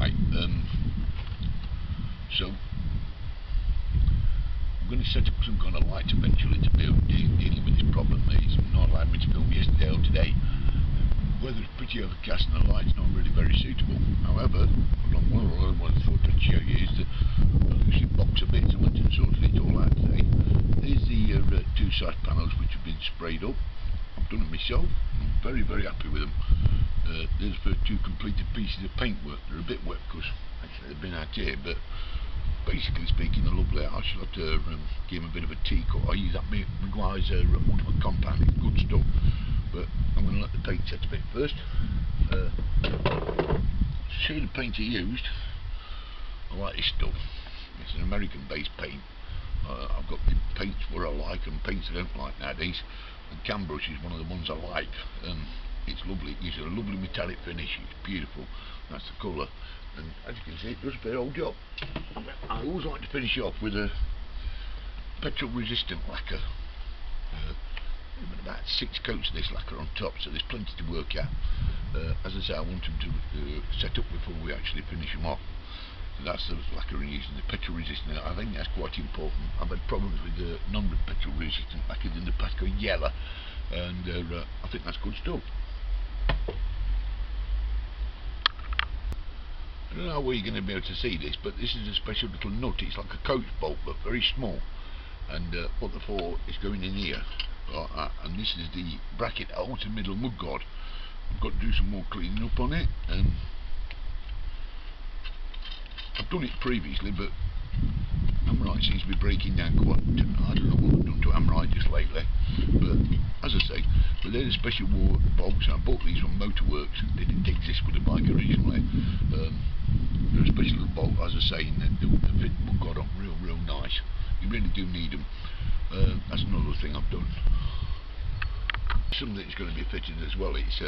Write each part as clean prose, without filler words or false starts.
Right, so I'm going to set up some kind of light eventually to be dealing with this problem. It's not allowed me to film yesterday or today. The weather's pretty overcast and the light's not really very suitable. However, one of the thought I'd show you is the loosely box of bits. I went and sorted it all out today. There's the two side panels which have been sprayed up. I've done it myself. I'm very, very happy with them. There's the two completed pieces of paintwork. They're a bit wet because actually they've been out here, but basically speaking, they're lovely. I shall have to give them a bit of a tea cut. I use that Maguire's ultimate compound. It's good stuff, but I'm going to let the paint set a bit first. Show you the paint I used. I like this stuff. It's an American-based paint. I've got the paints where I like and paints I don't like nowadays. And Cam Brush is one of the ones I like. It's lovely. It gives it a lovely metallic finish. It's beautiful. That's the colour. And as you can see, it does a fair old job. I always like to finish off with a petrol-resistant lacquer. About 6 coats of this lacquer on top, so there's plenty to work at. As I say, I want them to set up before we actually finish them off. So that's the lacquer I'm using, the petrol resistant. I think that's quite important. I've had problems with the non-petrol resistant lacquers in the past going yellow, and I think that's good stuff. I don't know where you're going to be able to see this, but this is a special little nut. It's like a coach bolt, but very small. And what the for is going in here, like that. And this is the bracket that holds the middle mudguard. I've got to do some more cleaning up on it. I've done it previously, but Amrite seems to be breaking down quite. I don't know what I've done to Amrite just lately, but as I say, but they're the special bolts. I bought these from Motorworks. They didn't exist with the bike originally. They're a special little bolt, as I say, and they fit mudguard on real nice. You really do need them. That's another thing I've done. Something that's going to be fitted as well. It's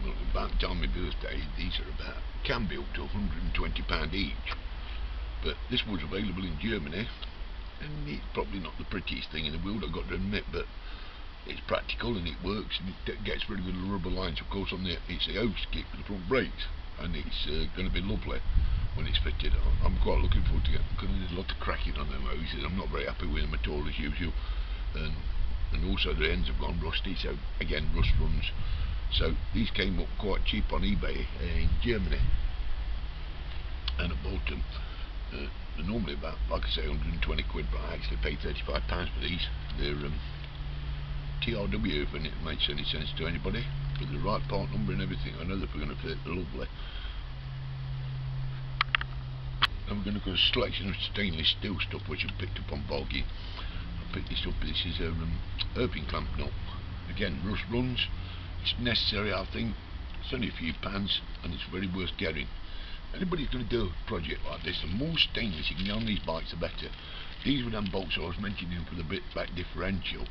well, about the time of my birthday, these are about, can be up to £120 each. But this was available in Germany, and it's probably not the prettiest thing in the world, I've got to admit, but it's practical and it works, and it gets rid of the rubber lines. Of course, it's the hose skip for the front brakes, and it's going to be lovely when it's fitted. I'm quite looking forward to it, because there's a lot of cracking on them hoses. I'm not very happy with them at all, as usual, and also the ends have gone rusty, so again, rust runs. So these came up quite cheap on eBay in Germany, and I bought them. They're normally about, like I say, 120 quid, but I actually paid £35 for these. They're TRW, if it makes any sense to anybody, with the right part number and everything. I know that we're going to fit lovely. Then we're going to go to a selection of stainless steel stuff which I picked up on bargain. I picked this up. This is a Irving clamp nut. Again, rust runs. It's necessary, I think. It's only a few pounds, and it's very worth getting. Anybody's going to do a project like this, the more stainless you can get on these bikes, the better. These were them bolts I was mentioning for the bit back differential.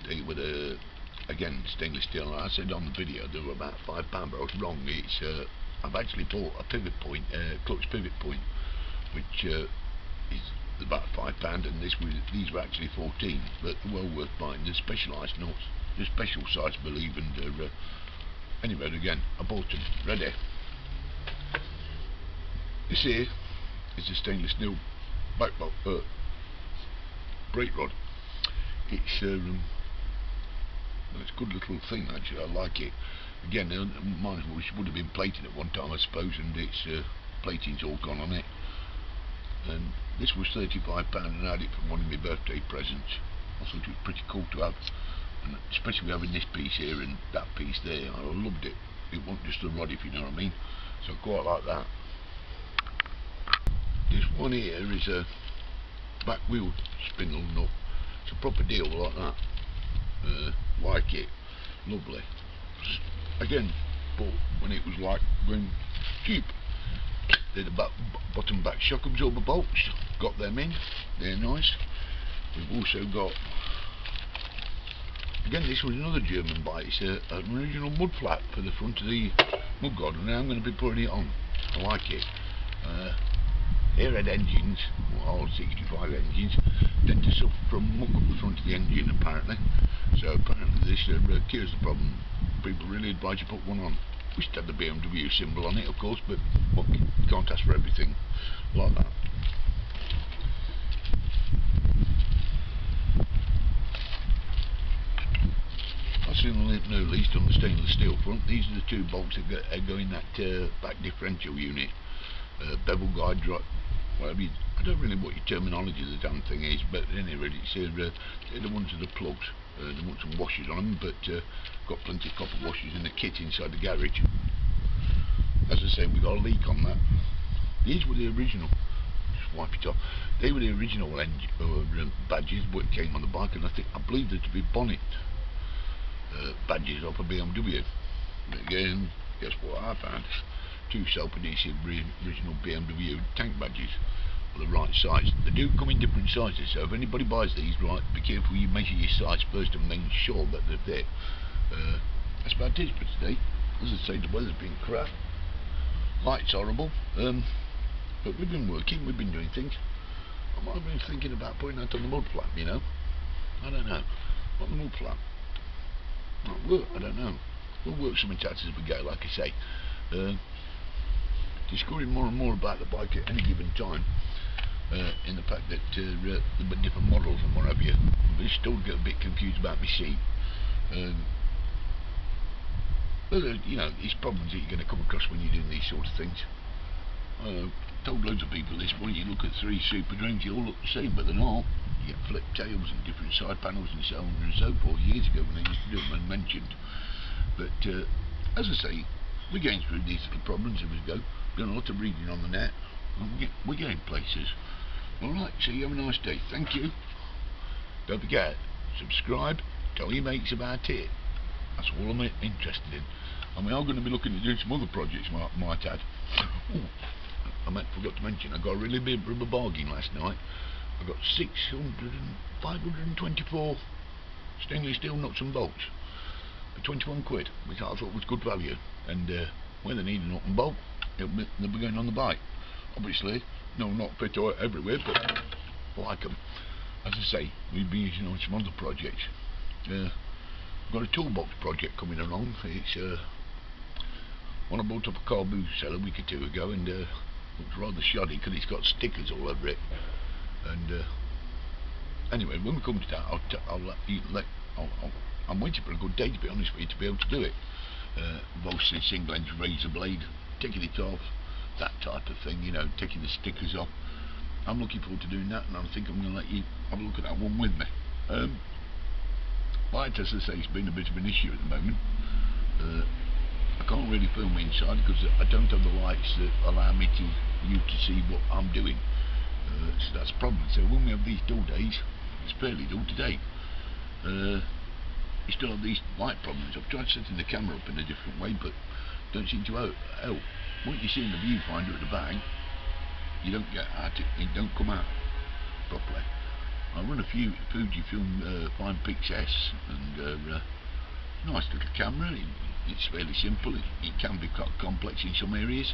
They were again stainless steel. I said on the video they were about £5, but I was wrong. It's I've actually bought a pivot point, clutch pivot point, which is about £5, and these were actually 14, but they're well worth buying. They're specialised nuts, they're special size, I believe, and anyway, again, I bought them ready. This here is a stainless steel brake rod. It's well, it's a good little thing actually. I like it. Again, mine would have been plated at one time, I suppose, and its plating's all gone on it. And this was £35, and I had it from one of my birthday presents. I thought it was pretty cool to have, and especially having this piece here and that piece there. I loved it. It wasn't just a rod, if you know what I mean. So I quite like that. This one here is a back wheel spindle nut. It's a proper deal like that. Like it, lovely. Again, but when it was like going cheap, did the bottom back shock absorber bolts. Got them in. They're nice. We've also got, again, this was another German bike. It's an original mud flap for the front of the mudguard, and now I'm going to be putting it on. I like it. Airhead engines, or R65 engines, tend to suffer from muck up the front of the engine apparently. So apparently this cures the problem. People really advise you put one on. Wish it had the BMW symbol on it, of course, but well, you can't ask for everything like that. I've seen no least on the stainless steel front. These are the two bolts that go in that back differential unit. Bevel guide, whatever you, I don't really know what your terminology of the damn thing is, but anyway, it's they're the ones with the plugs. They want some washers on them, but got plenty of copper washers in the kit inside the garage. As I say, we got a leak on that. These were the original. Just wipe it off. They were the original badges what came on the bike, and I believe there to be bonnet badges off a BMW. But again, guess what I found? Two self-adhesive original BMW tank badges are the right size. They do come in different sizes, so if anybody buys these, right, be careful you measure your size first and make sure that they're fit. That's about it for today. As I say, the weather's been crap. Light's horrible, but we've been working, we've been doing things. I might have been thinking about putting that on the mud flap, you know. I don't know. On the mud flap. Might work, I don't know. We'll work something out as we go, like I say. Discovering more and more about the bike at any given time, in the fact that there were different models and what have you. But still get a bit confused about my seat. Well, you know, these problems that you're going to come across when you're doing these sort of things. I told loads of people this, when you look at three super drones, they all look the same, but they're not. You get flip tails and different side panels and so on and so forth. Years ago when I used to do them and mentioned. But as I say, we're going through these little problems as we go. Doing a lot of reading on the net, and we're getting places. Alright, so you have a nice day. Thank you. Don't forget, subscribe, tell your mates about it. That's all I'm interested in. And we are going to be looking at doing some other projects, might add. Ooh, I forgot to mention, I got a really big rubber bargain last night. I got 524 stainless steel nuts and bolts for 21 quid, which I thought was good value. And when they need a nut and bolt, they'll be going on the bike. Obviously, no, not fit everywhere, but I like them. As I say, we've been using on some other projects. Got a toolbox project coming along. It's one I bought up a car boot cell a week or two ago, and looks rather shoddy because it's got stickers all over it. And anyway, when we come to that, I'm waiting for a good day, to be honest with you, to be able to do it. Both the single edge razor blade, taking it off, that type of thing, you know, taking the stickers off. I'm looking forward to doing that, and I think I'm going to let you have a look at that one with me. Light, as I say, it's been a bit of an issue at the moment. I can't really film inside because I don't have the lights that allow me you to see what I'm doing. So that's a problem. So when we have these dull days, it's fairly dull today. You still have these light problems. I've tried setting the camera up in a different way, but don't seem to help. What you see in the viewfinder at the back, you don't get at it. It don't come out properly. I run a few Fujifilm 5Pix S, and nice little camera. It's fairly simple. It can be quite complex in some areas,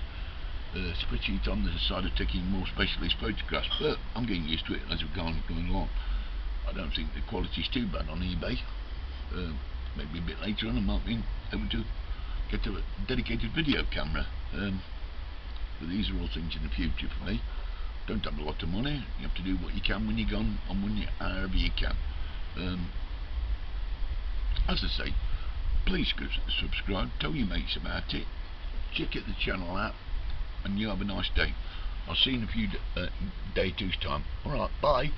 especially on the side of taking more specialist photographs. But I'm getting used to it as we're going along. I don't think the quality's too bad on eBay. Maybe a bit later on I might be able to get a dedicated video camera. But these are all things in the future for me. Don't have a lot of money. You have to do what you can when you're gone, and however you can. As I say, please subscribe, tell your mates about it, check the channel out, and you have a nice day. I'll see you in a few day two's time. Alright, bye.